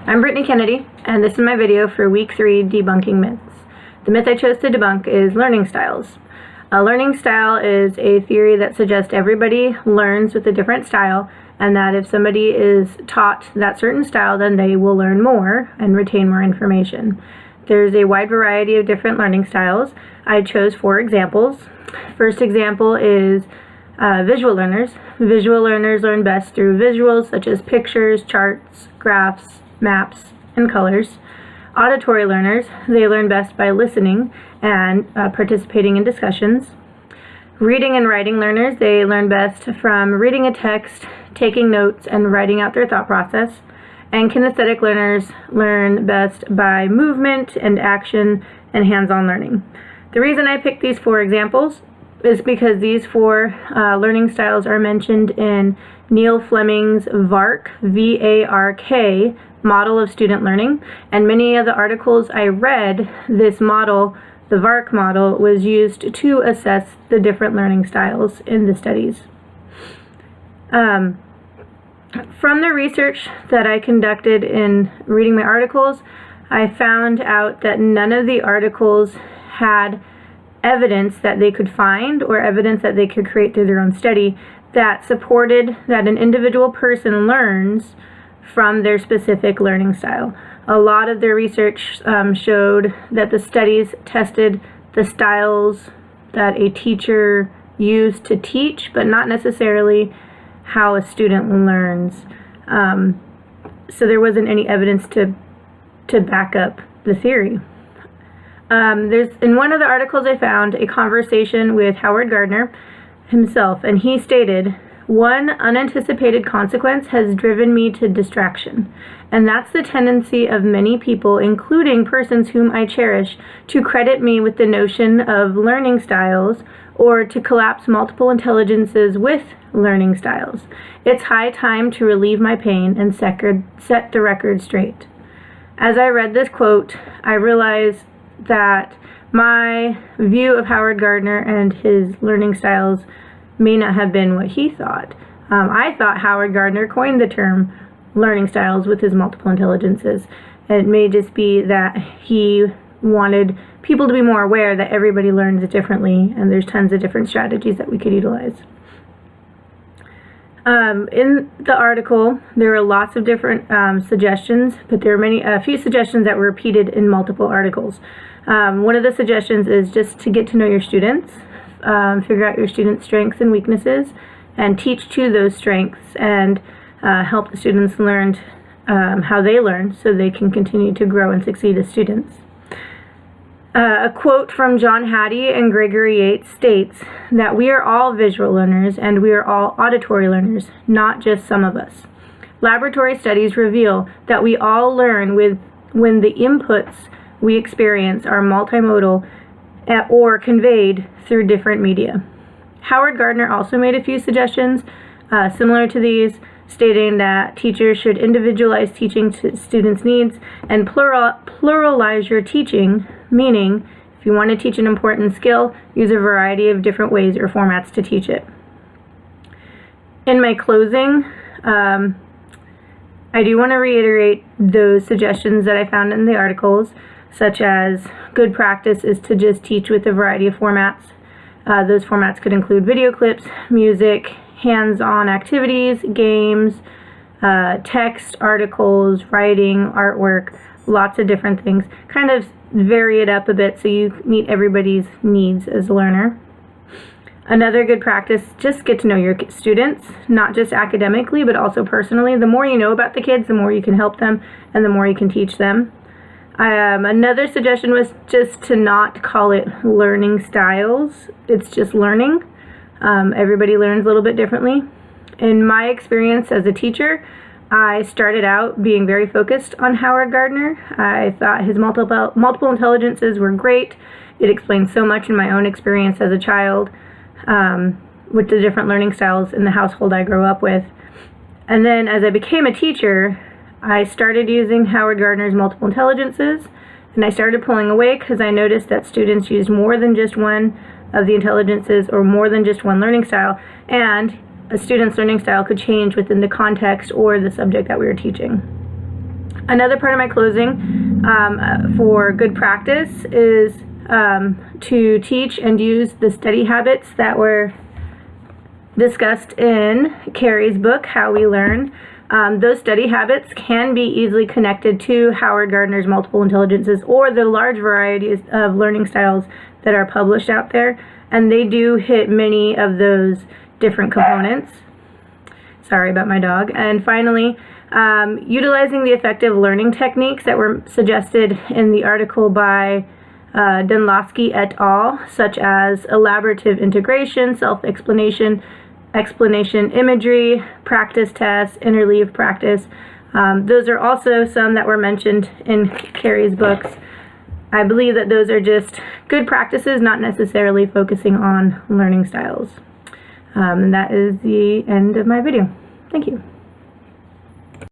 I'm Brittany Kennedy, and this is my video for Week 3 Debunking Myths. The myth I chose to debunk is learning styles. A learning style is a theory that suggests everybody learns with a different style, and that if somebody is taught that certain style, then they will learn more and retain more information. There's a wide variety of different learning styles. I chose 4 examples. First example is visual learners. Visual learners learn best through visuals such as pictures, charts, graphs, maps, and colors. Auditory learners, they learn best by listening and participating in discussions. Reading and writing learners, they learn best from reading a text, taking notes, and writing out their thought process. And kinesthetic learners learn best by movement and action and hands-on learning. The reason I picked these 4 examples is because these 4 learning styles are mentioned in Neil Fleming's VARK, V-A-R-K, model of student learning, and many of the articles I read, this model, the VARK model, was used to assess the different learning styles in the studies. From the research that I conducted in reading my articles, I found out that none of the articles had evidence that they could find or evidence that they could create through their own study that supported that an individual person learns from their specific learning style. A lot of their research showed that the studies tested the styles that a teacher used to teach, but not necessarily how a student learns. So there wasn't any evidence to back up the theory. There's, in one of the articles I found, a conversation with Howard Gardner himself, and he stated, "One unanticipated consequence has driven me to distraction, and that's the tendency of many people, including persons whom I cherish, to credit me with the notion of learning styles or to collapse multiple intelligences with learning styles. It's high time to relieve my pain and set the record straight." As I read this quote, I realized that my view of Howard Gardner and his learning styles may not have been what he thought. I thought Howard Gardner coined the term learning styles with his multiple intelligences. It may just be that he wanted people to be more aware that everybody learns differently and there's tons of different strategies that we could utilize. In the article, there were lots of different suggestions, but there are a few suggestions that were repeated in multiple articles. One of the suggestions is just to get to know your students, figure out your students' strengths and weaknesses, and teach to those strengths and help the students learn how they learn so they can continue to grow and succeed as students. A quote from John Hattie and Gregory Yates states that we are all visual learners and we are all auditory learners, not just some of us. Laboratory studies reveal that we all learn when the inputs we experience are multimodal or conveyed through different media. Howard Gardner also made a few suggestions similar to these, stating that teachers should individualize teaching to students' needs and pluralize your teaching, meaning if you want to teach an important skill, use a variety of different ways or formats to teach it. In my closing, I do want to reiterate those suggestions that I found in the articles, such as good practice is to just teach with a variety of formats. Those formats could include video clips, music, hands-on activities, games, text, articles, writing, artwork, lots of different things. Kind of vary it up a bit so you meet everybody's needs as a learner. Another good practice, just get to know your students, not just academically, but also personally. The more you know about the kids, the more you can help them, and the more you can teach them. Another suggestion was just to not call it learning styles. It's just learning. Everybody learns a little bit differently. In my experience as a teacher, I started out being very focused on Howard Gardner. I thought his multiple intelligences were great. It explained so much in my own experience as a child with the different learning styles in the household I grew up with. And then as I became a teacher, I started using Howard Gardner's multiple intelligences, and I started pulling away because I noticed that students used more than just one of the intelligences or more than just one learning style, and a student's learning style could change within the context or the subject that we were teaching. Another part of my closing for good practice is to teach and use the study habits that were discussed in Carrie's book, How We Learn. Those study habits can be easily connected to Howard Gardner's Multiple Intelligences or the large varieties of learning styles that are published out there, and they do hit many of those different components. Sorry about my dog. And finally, utilizing the effective learning techniques that were suggested in the article by Dunlosky et al., such as elaborative integration, self-explanation, explanation imagery, practice tests, interleave practice. Those are also some that were mentioned in Carrie's books. I believe that those are just good practices, not necessarily focusing on learning styles. And that is the end of my video. Thank you.